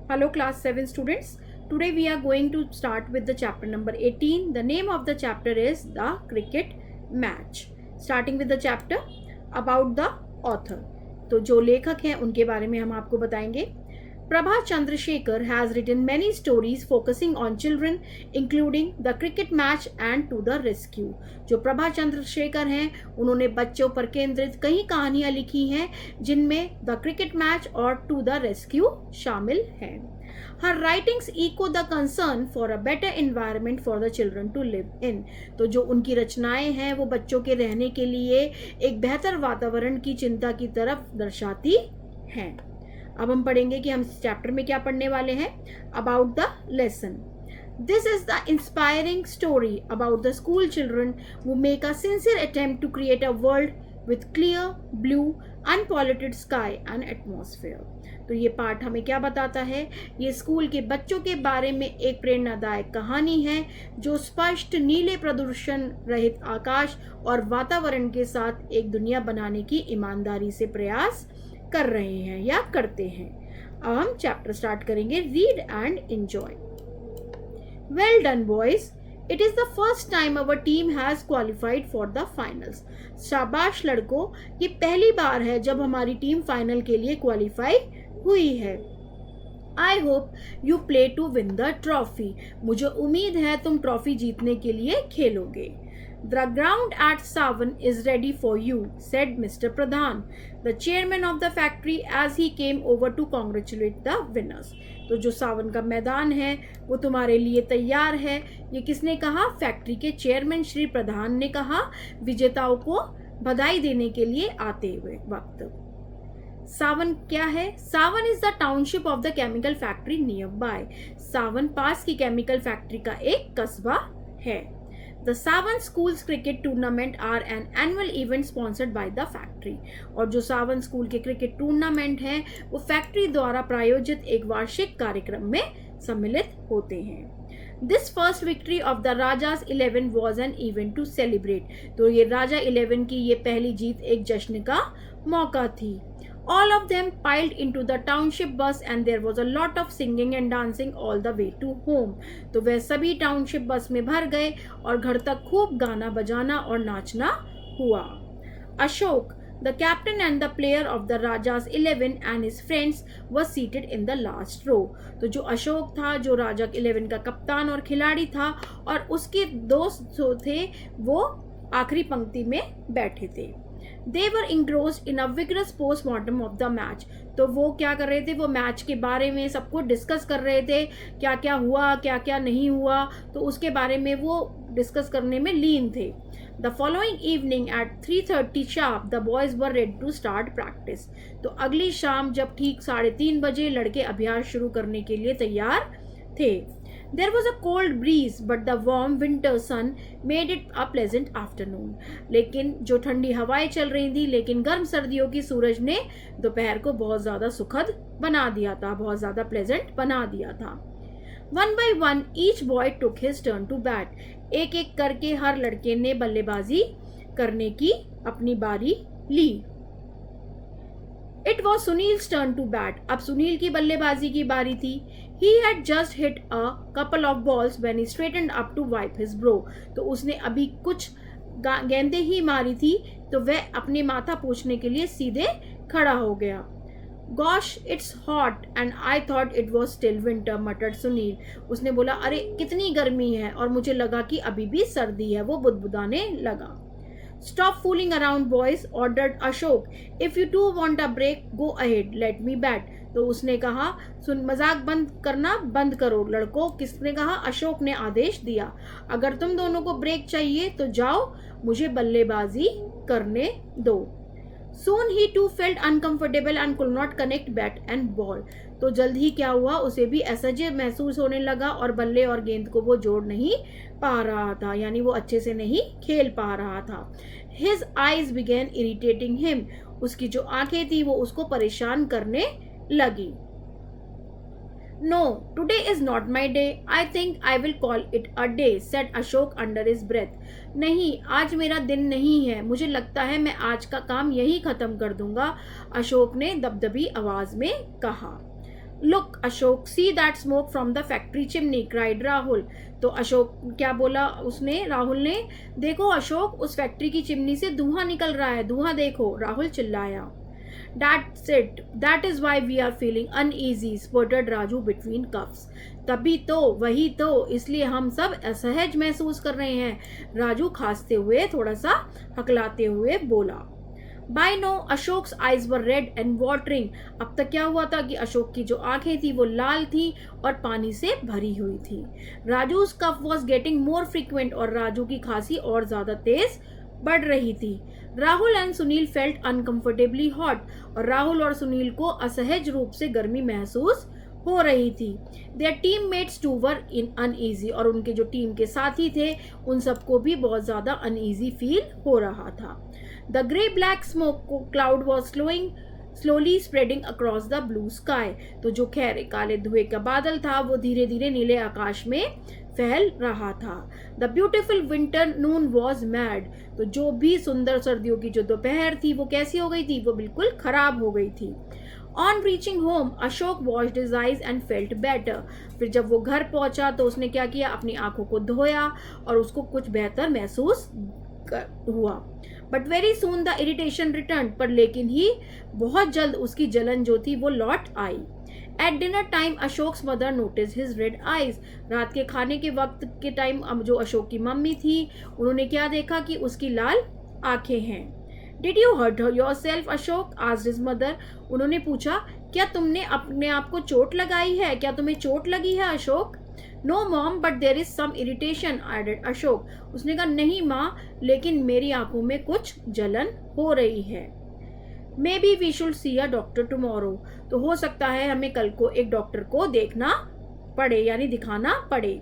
Hello class 7 students. Today we are going to start with the chapter number 18. The name of the chapter is The Cricket Match. Starting with the chapter about the author. तो जो लेखक हैं उनके बारे में हम आपको बताएंगे. Prabha Chandrasekhar has written many stories focusing on children, including The Cricket Match and To the Rescue. जो प्रभा चंद्रशेखर हैं उन्होंने बच्चों पर केंद्रित कई कहानियां लिखी हैं जिनमें द क्रिकेट मैच और टू द रेस्क्यू शामिल हैं. Her writings echo the concern for a better environment for the children to live in. तो जो उनकी रचनाएं हैं वो बच्चों के रहने के लिए एक बेहतर वातावरण की चिंता की तरफ दर्शाती हैं. अब हम पढ़ेंगे कि हम इस चैप्टर में क्या पढ़ने वाले हैं. About the lesson. This is the inspiring story about the school children who make a sincere attempt to create a world with clear, blue, unpolluted sky and atmosphere. तो ये पाठ हमें क्या बताता है. ये स्कूल के बच्चों के बारे में एक प्रेरणादायक कहानी है जो स्पष्ट नीले प्रदूषण रहित आकाश और वातावरण के साथ एक दुनिया बनाने की ईमानदारी से प्रयास कर रहे हैं या करते हैं. अब हम चैप्टर स्टार्ट करेंगे. Read and enjoy. Well done boys. It is the first time our team has qualified for the finals. शाबाश लड़कों, ये पहली बार है जब हमारी टीम फाइनल के लिए क्वालिफाई हुई है. I hope you play to win the trophy. मुझे उम्मीद है तुम ट्रॉफी जीतने के लिए खेलोगे. The ground at Savan is ready for you, said Mr. Pradhan, the chairman of the factory, as he came over to congratulate the winners. तो जो सावन का मैदान है वो तुम्हारे लिए तैयार है. ये किसने कहा? फैक्ट्री के चेयरमैन श्री प्रधान ने कहा विजेताओं को बधाई देने के लिए आते हुए वक्त. सावन क्या है? Sawan is the township of the chemical factory nearby. Sawan पास की केमिकल फैक्ट्री का एक कस्बा है. The Sawan schools cricket tournament are an annual event sponsored by the factory. और जो सावन स्कूल के क्रिकेट टूर्नामेंट हैं वो फैक्ट्री द्वारा प्रायोजित एक वार्षिक कार्यक्रम में सम्मिलित होते हैं. This first victory of the Rajas 11 was an event to celebrate. तो ये राजा 11 की ये पहली जीत एक जश्न का मौका थी. All of them piled into the township bus and there was a lot of singing and dancing all the way to home. तो वह सभी टाउनशिप बस में भर गए और घर तक खूब गाना बजाना और नाचना हुआ. Ashok, the captain and the player of the Rajas 11 and his friends were seated in the last row. तो जो अशोक था जो राजा 11 का कप्तान और खिलाड़ी था और उसके दोस्त जो थे वो आखिरी पंक्ति में बैठे थे. They were engrossed in a vigorous postmortem of the match. तो वो क्या कर रहे थे? वो मैच के बारे में सब कुछ डिस्कस कर रहे थे. क्या क्या हुआ क्या क्या नहीं हुआ तो उसके बारे में वो डिस्कस करने में लीन थे. The following evening at 3:30 sharp, the boys were ready to start practice. तो अगली शाम जब ठीक 3:30 बजे लड़के अभ्यास शुरू करने के लिए तैयार थे. There was a cold breeze, but the warm winter sun made it a pleasant afternoon. लेकिन जो ठंडी हवाएं चल रही थी लेकिन गर्म सर्दियों की सूरज ने दोपहर को बहुत ज़्यादा सुखद बना दिया था, बहुत ज़्यादा प्लेजेंट बना दिया था. One by one, each boy took his turn to bat. एक एक करके हर लड़के ने बल्लेबाजी करने की अपनी बारी ली. It was Sunil's turn to bat. अब सुनील की बल्लेबाजी की बारी थी. He had just hit a couple of balls when he straightened up to wipe his brow. तो उसने अभी कुछ गेंदें ही मारी थी तो वह अपने माथा पोंछने के लिए सीधे खड़ा हो गया. Gosh, it's hot and I thought it was still winter, muttered Sunil. उसने बोला अरे कितनी गर्मी है और मुझे लगा कि अभी भी सर्दी है. वो बुदबुदाने लगा. Stop fooling around, boys, ordered Ashok. If you two want a break, go ahead. Let me bat. तो उसने कहा सुन मजाक बंद करना बंद करो लड़कों. किसने कहा? अशोक ने आदेश दिया. अगर तुम दोनों को ब्रेक चाहिए तो जाओ, मुझे बल्लेबाजी करने दो. Soon he too felt uncomfortable and could not connect bat and ball. तो जल्द ही क्या हुआ उसे भी असहज महसूस होने लगा और बल्ले और गेंद को वो जोड़ नहीं पा रहा था, यानी वो अच्छे से नहीं खेल पा रहा था. His eyes began irritating him. उसकी जो आंखें थी वो उसको परेशान करने लगी. No, today is not my day. I think I will call it a day, said Ashok under his breath. नहीं, आज मेरा दिन नहीं है. मुझे लगता है मैं आज का काम यहीं खत्म कर दूंगा, अशोक ने दबदबी आवाज में कहा. Look Ashok, see that smoke from the factory chimney, cried Rahul. तो अशोक क्या बोला उसने, राहुल ने, देखो अशोक, उस फैक्ट्री की चिमनी से धुआं निकल रहा है, धुआं देखो, राहुल चिल्लाया। That's it. That is why we are feeling uneasy, sputtered Raju between cuffs. तभी तो, वही तो, इसलिए हम सब असहज महसूस कर रहे हैं, राजू खांसते हुए, थोड़ा सा हकलाते हुए बोला। By now, Ashoks eyes were red and watering. अब तक क्या हुआ था कि अशोक की जो आंखें थी वो लाल थी और पानी से भरी हुई थी। राजू's cough was getting more frequent और राजू की खांसी और ज्यादा तेज बढ़ रही थी। Rahul and Sunil felt uncomfortably hot और राहुल और सुनील को असहज रूप से गर्मी महसूस हो रही थी। Their team mates too were in uneasy और उनके जो टीम के साथी थे उन सबको भी बहुत ज्यादा अनईजी फील हो रहा था। The grey black smoke cloud was slowly spreading across the blue sky. तो जो खैर काले धुएं का बादल था वो धीरे धीरे नीले आकाश में फैल रहा था। The beautiful winter Noon was mad. तो जो भी सुंदर सर्दियों की जो दोपहर थी वो कैसी हो गई थी, वो बिल्कुल खराब हो गई थी। On reaching home Ashok washed his eyes and felt better. फिर जब वो घर पहुंचा तो उसने क्या किया, अपनी आंखों को धोया और उसको कुछ बेहतर महसूस हुआ। But very soon the irritation return, पर लेकिन ही बहुत जल्द उसकी जलन जो थी वो लौट आई। At dinner time Ashok's mother notice his red eyes. रात के खाने के वक्त के टाइम जो अशोक की मम्मी थी उन्होंने क्या देखा कि उसकी लाल आंखें हैं। Did you hurt yourself Ashok, asked his mother. उन्होंने पूछा, क्या तुमने अपने आप को चोट लगाई है, क्या तुम्हें चोट लगी है Ashok? No mom but there is some irritation, added Ashok. उसने कहा, नहीं माँ, लेकिन मेरी आंखों में कुछ जलन हो रही है। Maybe we should see a doctor tomorrow. तो हो सकता है हमें कल को एक डॉक्टर को देखना पड़े, यानी दिखाना पड़े।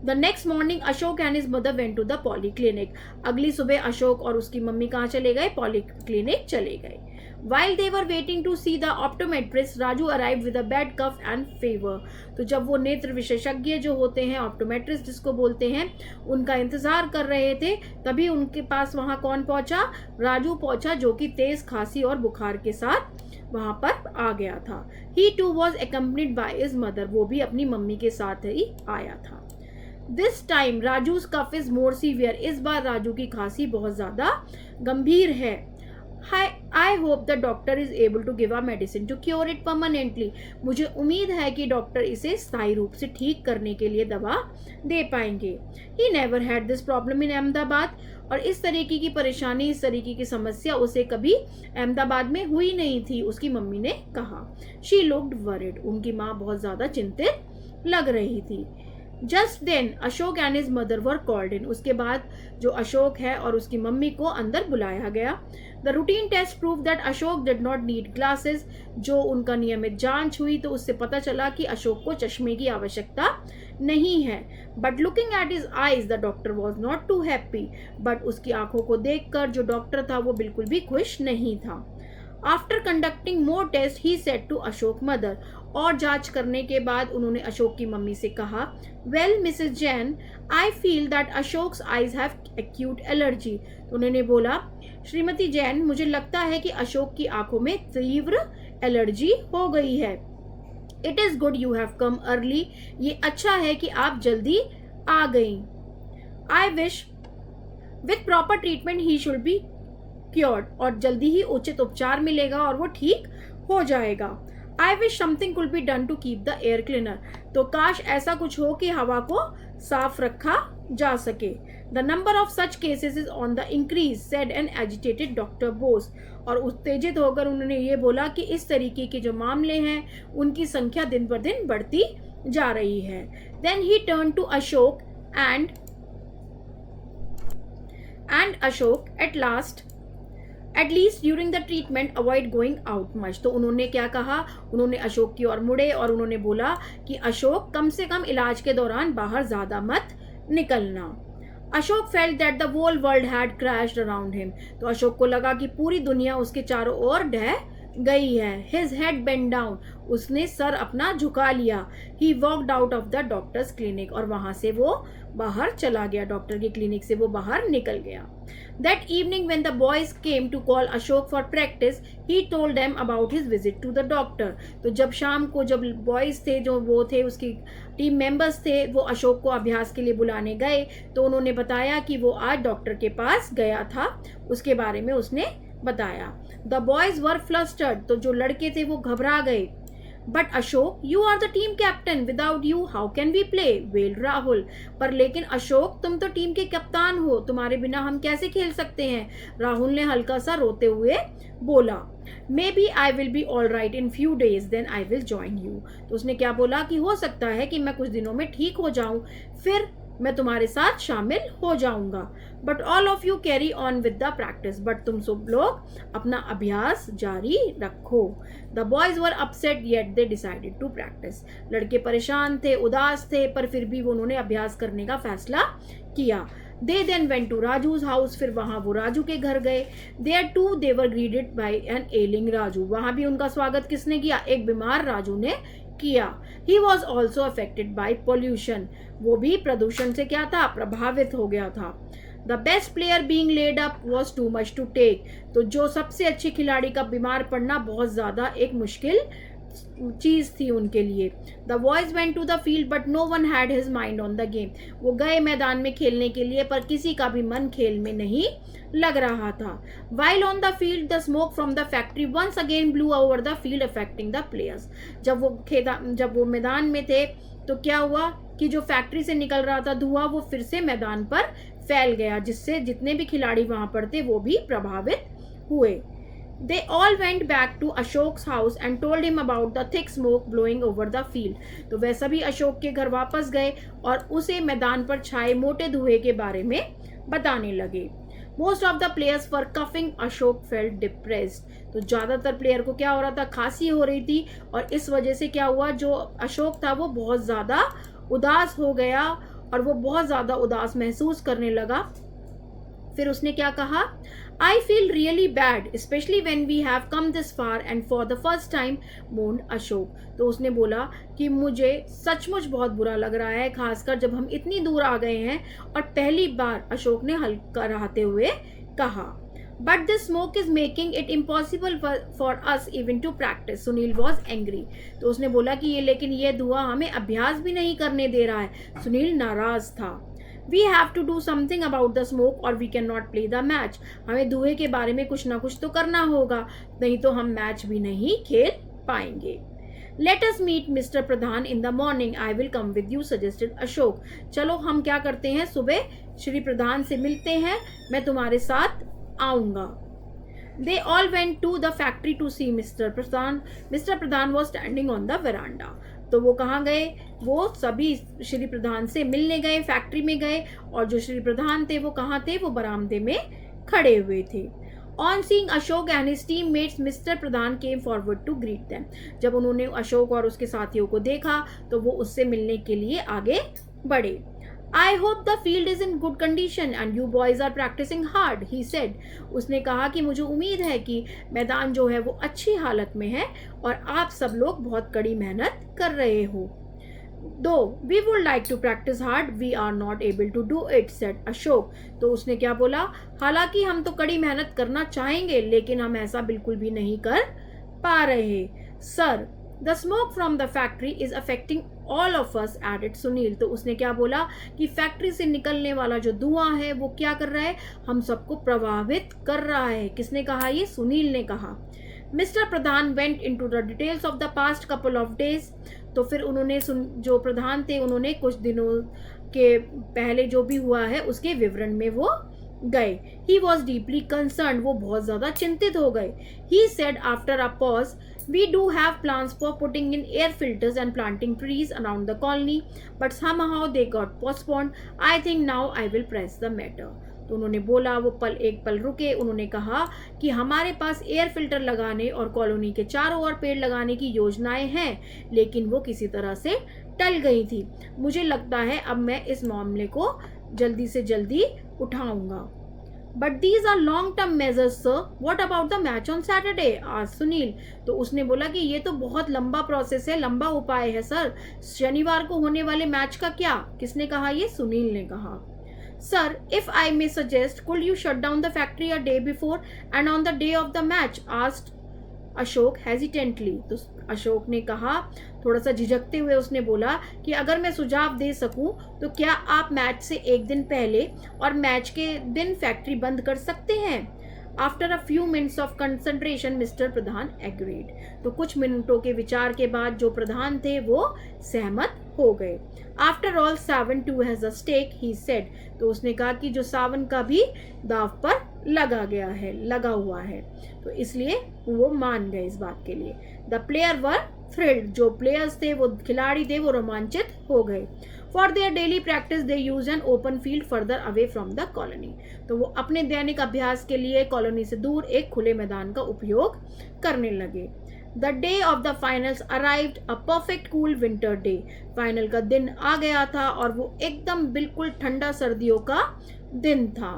The next morning Ashok and his mother went to the polyclinic. अगली सुबह अशोक और उसकी मम्मी कहाँ चले गए, पॉलीक्लिनिक चले गए। While they were waiting to see the optometrist, Raju arrived with a bad cough and fever. तो जब वो नेत्र विशेषज्ञ जो होते हैं, ऑप्टोमेट्रिस्ट जिसको बोलते हैं, उनका इंतजार कर रहे थे, तभी उनके पास वहां कौन पहुंचा, राजू पहुंचा, जो कि तेज खांसी और बुखार के साथ वहां पर आ गया था। He too was accompanied by his mother. वो भी अपनी मम्मी के साथ ही आया था। This time राजू's cough is more severe. इस बार राजू की खांसी बहुत ज्यादा गंभीर है। I hope the doctor is able to give a medicine to cure it permanently. मुझे उम्मीद है कि डॉक्टर इसे स्थायी रूप से ठीक करने के लिए दवा दे पाएंगे। He never had this problem in Ahmedabad. और इस तरीके की परेशानी, इस तरीके की समस्या उसे कभी अहमदाबाद में हुई नहीं थी, उसकी मम्मी ने कहा। She looked worried. उनकी माँ बहुत ज्यादा चिंतित लग रही थी। Just then Ashok and his mother were called in. उसके बाद जो अशोक है और उसकी मम्मी को अंदर बुलाया गया। The routine test prove that Ashok did not need glasses. जो उनका नियमित जांच हुई तो उससे पता चला कि अशोक को चश्मे की आवश्यकता नहीं है। But looking at his eyes the doctor was not too happy. But उसकी आंखों को देखकर जो डॉक्टर था वो बिल्कुल भी खुश नहीं था। After conducting more test he said to Ashok mother. और जांच करने के बाद उन्होंने अशोक की मम्मी से कहा, well Mrs Jain, I feel that Ashok's eyes have acute allergy. उन्होंने बोला, श्रीमती जैन, मुझे लगता है कि अशोक की आंखों में तीव्र एलर्जी हो गई है। It is good you have come early. ये अच्छा है कि आप जल्दी आ गई। I wish with proper treatment he should be cured. और जल्दी ही उचित उपचार मिलेगा और वो ठीक हो जाएगा। I wish something could be done to keep the air cleaner. तो काश ऐसा कुछ हो कि हवा को साफ रखा जा सके। The number of such cases is on the increase, said N agitated doctor Bose. और उत्तेजित होकर उन्होंने ये बोला कि इस तरीके के जो मामले हैं उनकी संख्या दिन पर दिन बढ़ती जा रही है। Then he turn to Ashok and Ashok at least during the treatment avoid going out much. तो उन्होंने क्या कहा, उन्होंने अशोक की ओर मुड़े और उन्होंने बोला कि अशोक, कम से कम इलाज के दौरान बाहर ज्यादा मत निकलना। Ashok felt that the whole world had crashed around him. तो अशोक को लगा कि पूरी दुनिया उसके चारों ओर ढह गई है। हिज हेड बेंड डाउन, उसने सर अपना झुका लिया। He walked out of the doctors clinic, और वहां से वो बाहर चला गया, डॉक्टर के क्लिनिक से वो बाहर निकल गया। That evening when the boys came to call Ashok for practice, he told them about his visit to the doctor. तो जब शाम को जब बॉयज थे, जो वो थे उसकी टीम मेंबर्स थे, वो अशोक को अभ्यास के लिए बुलाने गए, तो उन्होंने बताया कि वो आज डॉक्टर के पास गया था, उसके बारे में उसने बताया। द बॉयज वर फ्लस्टर्ड, तो जो लड़के थे वो घबरा गए। But Ashok, you are the team captain, without you how can we play, wailed Rahul. पर लेकिन अशोक, तुम तो टीम के कप्तान हो, तुम्हारे बिना हम कैसे खेल सकते हैं, राहुल ने हल्का सा रोते हुए बोला। Maybe I will be all right in few days, then I will join you. तो उसने क्या बोला कि हो सकता है कि मैं कुछ दिनों में ठीक हो जाऊं, फिर मैं तुम्हारे साथ शामिल हो जाऊंगा। But all of you carry on with the practice, but तुम सब लोग अपना अभ्यास जारी रखो। The boys were upset yet they decided to practice. लड़के परेशान थे, उदास थे, पर फिर भी उन्होंने अभ्यास करने का फैसला किया। They then went to Raju's house, फिर वहां वो राजू के घर गए। There too they were greeted by an ailing Raju, वहां भी उनका स्वागत किसने किया, एक बीमार राजू ने किया। He was also affected by pollution, वो भी प्रदूषण से क्या था, प्रभावित हो गया था। The best player being laid up was too much to take, तो जो सबसे अच्छे खिलाड़ी का बीमार पड़ना बहुत ज्यादा एक मुश्किल चीज थी उनके लिए। The boys went to the field but no one had his mind on the game, वो गए मैदान में खेलने के लिए, पर किसी का भी मन खेल में नहीं लग रहा था। While on the field the smoke from the factory once again blew over the field affecting the players. जब वो मैदान में थे तो क्या हुआ कि जो फैक्ट्री से निकल रहा था धुआं, वो फिर से मैदान पर फैल गया, जिससे जितने भी खिलाड़ी वहां पर थे वो भी प्रभावित हुए। They all went back to Ashok's house and told him about the thick smoke blowing over the field. तो वह सभी अशोक के घर वापस गए और उसे मैदान पर छाए मोटे धुएं के बारे में बताने लगे। Most of the players were coughing. Ashok felt depressed. तो ज़्यादातर प्लेयर को क्या हो रहा था, खांसी हो रही थी, और इस वजह से क्या हुआ, जो अशोक था वो बहुत ज़्यादा उदास हो गया और वो बहुत ज़्यादा उदास महसूस करने लगा। फिर उसने क्या कहा, I feel really bad, especially when we have come this far and for the first time, moaned Ashok. तो उसने बोला कि मुझे सचमुच बहुत बुरा लग रहा है, खासकर जब हम इतनी दूर आ गए हैं, और पहली बार, अशोक ने हल्का रहते हुए कहा। But this smoke is making it impossible for us even to practice. Sunil was angry. तो उसने बोला कि ये धुआं हमें अभ्यास भी नहीं करने दे रहा है। सुनील नाराज था। We have to do something about the smoke or we cannot play the match. हमें धुएं के बारे में कुछ ना कुछ तो करना होगा, नहीं तो हम मैच भी नहीं खेल पाएंगे। Let us meet Mr. Pradhan in the morning. I will come with you, suggested Ashok. चलो हम क्या करते हैं, सुबह श्री प्रधान से मिलते हैं, मैं तुम्हारे साथ आऊंगा। They all went to the factory to see Mr. Pradhan. Mr. Pradhan was standing on the veranda. तो वो कहाँ गए, वो सभी श्री प्रधान से मिलने गए, फैक्ट्री में गए, और जो श्री प्रधान थे वो कहाँ थे, वो बरामदे में खड़े हुए थे। On seeing Ashok and his teammates, Mr. Pradhan came forward to greet them. जब उन्होंने अशोक और उसके साथियों को देखा तो वो उससे मिलने के लिए आगे बढ़े। I hope the field is in good condition and you boys are practicing hard, he said. उसने कहा कि मुझे उम्मीद है कि मैदान जो है वो अच्छी हालत में है और आप सब लोग बहुत कड़ी मेहनत कर रहे हो। Though we would like to practice hard, we are not able to do it, said Ashok. तो उसने क्या बोला, हालांकि हम तो कड़ी मेहनत करना चाहेंगे, लेकिन हम ऐसा बिल्कुल भी नहीं कर पा रहे। Sir, the smoke from the factory is affecting all of us, added Sunil. तो उसने क्या बोला कि फैक्ट्री से निकलने वाला जो धुआं है वो क्या कर रहा है, हम सबको प्रभावित कर रहा है। किसने कहा, ये सुनील ने कहा। Mister Pradhan went into the details of the past couple of days. तो फिर उन्होंने जो प्रधान थे उन्होंने कुछ दिनों के पहले जो भी हुआ है उसके विवरण में वो गए। ही वॉज डीपली कंसर्न, वो बहुत ज्यादा चिंतित हो गए। He said after a pause, we do have plans for putting in air filters and planting trees around the colony, but somehow they got postponed. I think now I will press the matter. तो उन्होंने बोला, वो एक पल रुके, उन्होंने कहा कि हमारे पास एयर फिल्टर लगाने और कॉलोनी के चारों ओर पेड़ लगाने की योजनाएं हैं, लेकिन वो किसी तरह से टल गई थी। मुझे लगता है अब मैं इस मामले को जल्दी से जल्दी उठाऊंगा। But these are long term measures sir, what about the match on Saturday, आज सुनील। तो उसने बोला कि ये तो बहुत लंबा प्रोसेस है, लंबा उपाय है सर, शनिवार को होने वाले मैच का क्या? किसने कहा? ये सुनील ने कहा। Sir, if I may suggest, could you shut down the factory a day before and on the day of the match, asked Ashok hesitantly. तो अशोक ने कहा, थोड़ा सा झिझकते हुए उसने बोला कि अगर मैं सुझाव दे सकूं तो क्या आप मैच से एक दिन पहले और मैच के दिन फैक्ट्री बंद कर सकते हैं? After a few minutes of concentration mister Pradhan agreed. तो कुछ मिनटों के विचार के बाद जो प्रधान थे वो सहमत हो गए। After all Sawan too has a stake, he said. तो उसने कहा कि जो सावन का भी दाव पर लगा हुआ है, तो इसलिए वो मान गए इस बात के लिए। The player were thrilled. जो प्लेयर्स थे, वो खिलाड़ी थे, वो रोमांचित हो गए। For their daily practice they use an open field further away from the colony. तो वो अपने दैनिक अभ्यास के लिए कॉलोनी से दूर एक खुले मैदान का उपयोग करने लगे। The day of the finals arrived, a perfect cool winter day. Final का दिन आ गया था और वो एकदम बिल्कुल ठंडा सर्दियों का दिन था।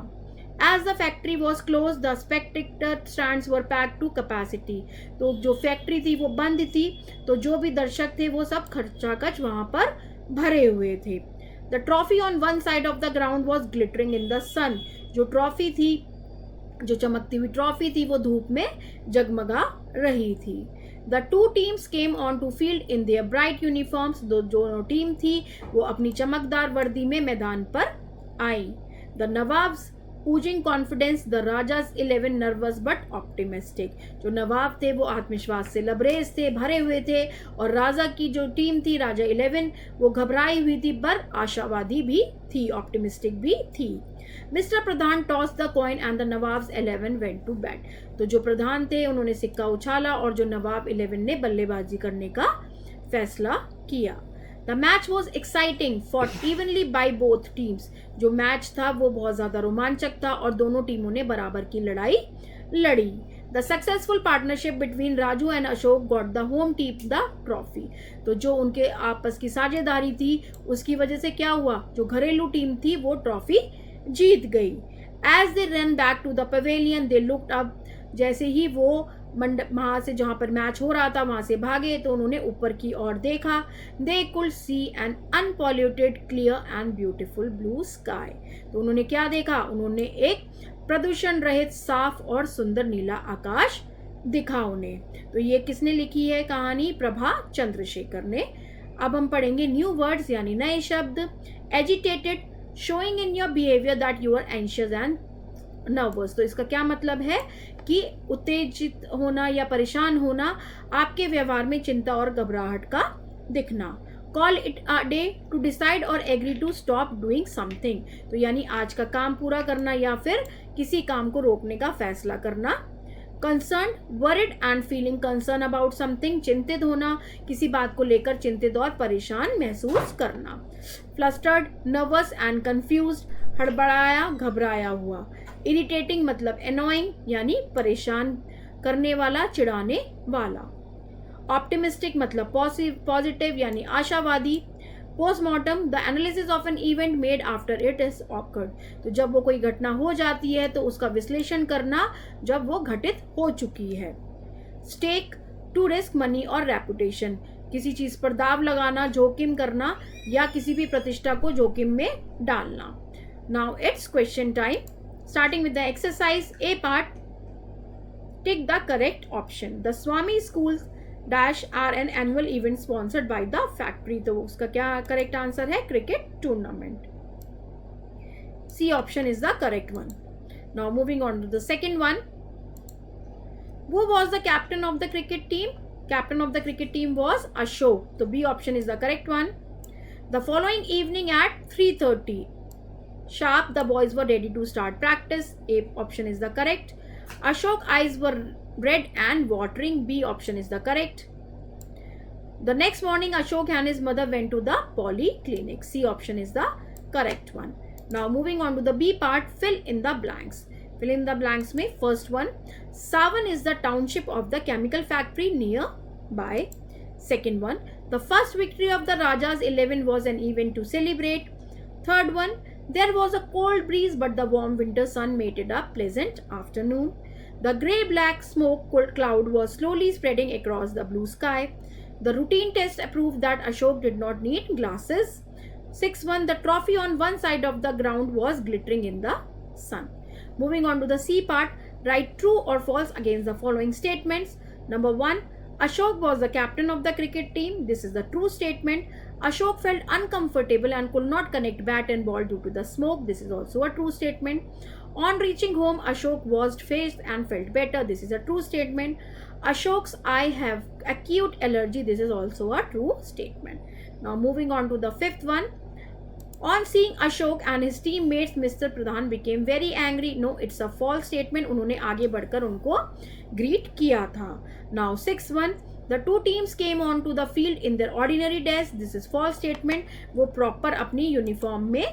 As the factory was closed, the spectator stands were packed to capacity. तो जो फैक्ट्री थी वो बंद थी, तो जो भी दर्शक थे वो सब खचाखच वहां पर भरे हुए थे। The trophy on one side of the ground was glittering in the sun. जो ट्रॉफी थी, जो चमकती हुई ट्रॉफी थी, वो धूप में जगमगा रही थी। The two teams came onto field in their bright uniforms. जो टीम थी वो अपनी चमकदार वर्दी में मैदान पर आई। The Nawabs oozing confidence, the Rajas 11 nervous but optimistic. जो नवाब थे वो आत्मविश्वास से लबरेज थे, भरे हुए थे, और राजा की जो टीम थी, राजा 11, वो घबराई हुई थी पर आशावादी भी थी, ऑप्टिमिस्टिक भी थी। Mister Pradhan toss the coin and the Nawabs 11 went to bat. तो जो प्रधान थे उन्होंने सिक्का उछाला और जो नवाब 11 ने बल्लेबाजी करने का फैसला किया। The match was exciting, fought evenly by both teams. जो मैच था वो बहुत ज्यादा रोमांचक था और दोनों टीमों ने बराबर की लड़ाई लड़ी। The successful partnership between Raju and Ashok got the home team the trophy. तो जो उनके आपस की साझेदारी थी उसकी वजह से क्या हुआ, जो घरेलू टीम थी वो ट्रॉफी जीत गई। As they run back to the pavilion they looked up. जैसे ही वो मंडप वहां से जहां पर मैच हो रहा था वहां से भागे तो उन्होंने ऊपर की ओर देखा। They could see an unpolluted clear and beautiful blue sky. तो उन्होंने क्या देखा, उन्होंने एक प्रदूषण रहित साफ और सुंदर नीला आकाश दिखा उन्हें। तो ये किसने लिखी है कहानी? प्रभा चंद्रशेखर ने। अब हम पढ़ेंगे न्यू वर्ड्स यानी नए शब्द। Agitated, showing in your behaviour that you are anxious and nervous. तो इसका क्या मतलब है कि उत्तेजित होना या परेशान होना, आपके व्यवहार में चिंता और घबराहट का दिखना। Call it a day to decide और agree to stop doing something. तो यानी आज का काम पूरा करना या फिर किसी काम को रोकने का फैसला करना। Concern, worried and feeling concern about something, चिंतित होना, किसी बात को लेकर चिंतित और परेशान महसूस करना। फ्लस्टर्ड, नर्वस एंड कंफ्यूज्ड, हड़बड़ाया, घबराया हुआ। इरिटेटिंग मतलब एनोइंग यानी परेशान करने वाला, चिढ़ाने वाला। ऑप्टिमिस्टिक मतलब पॉजिटिव यानी आशावादी। Postmortem, the analysis of an event made after it is awkward. तो जब वो कोई घटना हो जाती है तो उसका विश्लेषण करना जब वो घटित हो चुकी है। स्टेक, टू रिस्क मनी और रेपुटेशन, किसी चीज पर दाव लगाना, जोखिम करना या किसी भी प्रतिष्ठा को जोखिम में डालना। Now it's question time, starting with the exercise A part. Tick the correct option. The Swami Schools dash are an annual event sponsored by the factory. तो उसका क्या correct answer है? Cricket tournament. C option is the correct one. Now moving on to the second one. Who was the captain of the cricket team? Captain of the cricket team was Ashok. So B option is the correct one. The following evening at 3:30. Sharp, the boys were ready to start practice. A option is the correct. Ashok's eyes were red and watering. B option is the correct. The next morning, Ashok and his mother went to the polyclinic. C option is the correct one. Now moving on to the B part, fill in the blanks. Fill in the blanks में first one, Savan is the township of the chemical factory nearby. Second one, the first victory of the Rajas 11 was an event to celebrate. Third one, There was a cold breeze, but the warm winter sun made it a pleasant afternoon. The grey-black smoke cloud was slowly spreading across the blue sky. The routine test proved that Ashok did not need glasses. 6-1, the trophy on one side of the ground was glittering in the sun. Moving on to the C part, write true or false against the following statements. Number 1, Ashok was the captain of the cricket team. This is the true statement. Ashok felt uncomfortable and could not connect bat and ball due to the smoke. This is also a true statement. On reaching home, Ashok washed face and felt better. This is a true statement. Ashok's eye have acute allergy. This is also a true statement. Now moving on to the 5th one. On seeing Ashok and his teammates, Mr. Pradhan became very angry. No, it's a false statement. उन्होंने आगे बढ़कर उनको greet किया था. Now 6-1. The two teams came onto the field in their ordinary dress. This is false statement. वो proper अपनी uniform में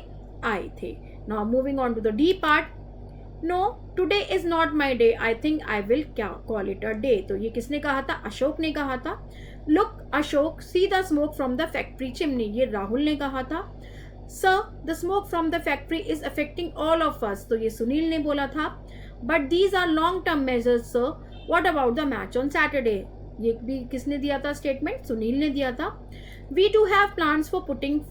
आए थे. Now moving on to the D part. No, today is not my day. I think I will call it a day. तो ये किसने कहा था? अशोक ने कहा था. Look, Ashok, see the smoke from the factory chimney. ये राहुल ने कहा था. Sir, the smoke from the factory is affecting all of us. तो ये सुनील ने बोला था. But these are long-term measures, sir. What about the match on Saturday? ये भी किसने दिया था स्टेटमेंट? सुनील ने दिया था. We do have plans for putting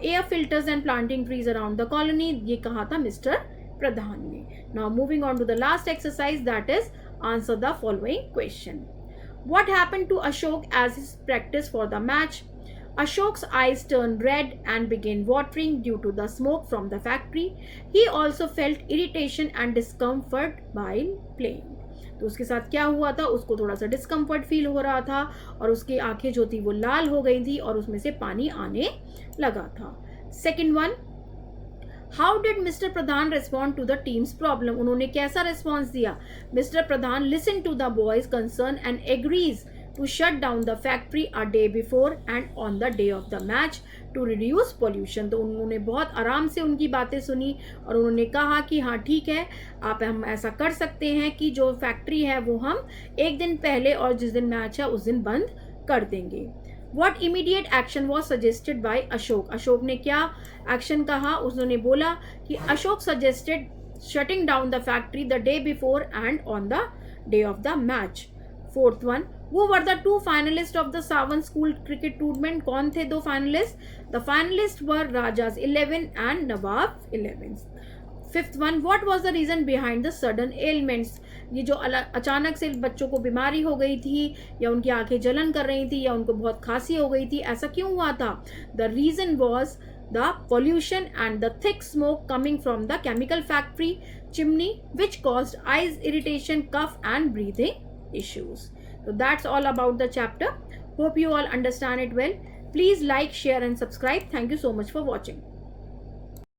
air filters and planting trees around the colony. ये कहा था मिस्टर प्रधान ने. Now moving on to the last exercise, that is answer the following question. What happened to Ashok as his practice for the match? Ashok's eyes turned red and began watering due to the smoke from the factory. He also felt irritation and discomfort while playing. तो उसके साथ क्या हुआ था? उसको थोड़ा सा discomfort feel हो रहा था और उसकी आंखें जो थी वो लाल हो गई थी और उसमें से पानी आने लगा था. Second one, how did mister Pradhan respond to the team's problem? उन्होंने कैसा रिस्पॉन्स दिया? Mister Pradhan listen to the boys concern and agrees to shut down the factory a day before and on the day of the match to reduce pollution. तो उन्होंने बहुत आराम से उनकी बातें सुनी और उन्होंने कहा कि हाँ ठीक है, आप हम ऐसा कर सकते हैं कि जो फैक्ट्री है वो हम एक दिन पहले और जिस दिन मैच है उस दिन बंद कर देंगे. What immediate action was suggested by Ashok? Ashok ने क्या एक्शन कहा? उन्होंने बोला कि Ashok suggested shutting down the factory the day before and on the day of the match. Fourth one, who were the two finalists of the Sawan School Cricket Tournament? कौन थे दो finalists? The finalists were Rajas 11 and Nawab 11. Fifth one, what was the reason behind the sudden ailments? ये जो अचानक से बच्चों को बीमारी हो गई थी या उनकी आंखें जलन कर रही थी या उनको बहुत खांसी हो गई थी, ऐसा क्यों हुआ था? The reason was the pollution and the thick smoke coming from the chemical factory chimney, which caused eyes irritation, cough and breathing issues. So that's all about the chapter. Hope you all understand it well. Please like, share and subscribe. Thank you so much for watching.